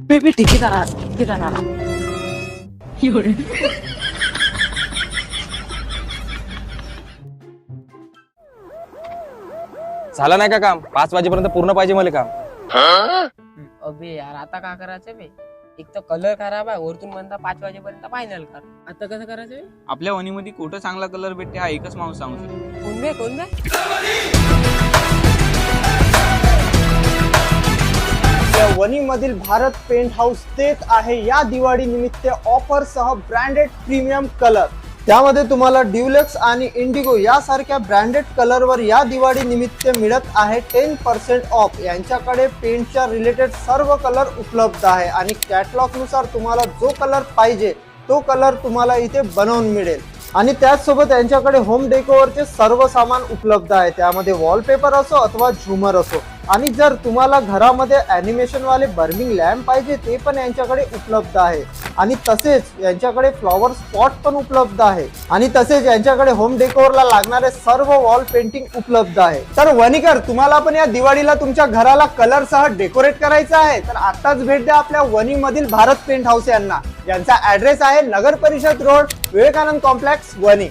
Baby ठेकेदार ठेकेदार झालं नाही का काम? 5 वाजेपर्यंत पूर्ण पाहिजे मला काम. अबे यार आता का करायचं बे? एक तर कलर खराब आहे, वरतून म्हणता 5 वाजेपर्यंत फायनल कर. आता कसं करायचं बे? आपल्या वणीमध्ये कुठं चांगला कलर भेटते हा एकच माणूस सांगू शकतो. कोण बे कोण बे? वनी मधील भारत पेंट हाऊस देत आहे या दिवाळी निमित्त ऑफर सह ब्रँडेड प्रीमियम कलर. त्यामध्ये तुम्हाला ड्युलेक्स आणि इंडिगो यासारख्या ब्रँडेड कलरवर या दिवाळी निमित्त मिळत आहे 10% ऑफ. यांच्याकडे पेंटच्या रिलेटेड सर्व कलर उपलब्ध आहे आणि कॅटलॉग नुसार तुम्हाला जो कलर पाहिजे तो कलर तुम्हाला इथे बनवून मिळेल. आणि त्याचसोबत यांच्याकडे होम डेकोरचे सर्व सामान उपलब्ध आहे. त्यामध्ये वॉलपेपर असो अथवा झुमर असो. आणि जर तुम्हाला घरामध्ये ॲनिमेशन वाले बर्निंग लॅम्प पाहिजे ते पण यांच्याकडे उपलब्ध आहे. आणि तसेच यांच्याकडे फ्लॉवर स्पॉट पण उपलब्ध आहे. आणि तसेच यांच्याकडे होम डेकोरला लागणारे सर्व वॉल पेंटिंग उपलब्ध आहे. तर वणीकर, तुम्हाला पण या दिवाळीला तुमच्या घराला कलर सह डेकोरेट करायचं आहे तर आताच भेट द्या आपल्या वनी मधील भारत पेंट हाऊस यांना, ज्यांचा ऍड्रेस आहे नगर परिषद रोड, विवेकानंद कॉम्प्लेक्स, वनी.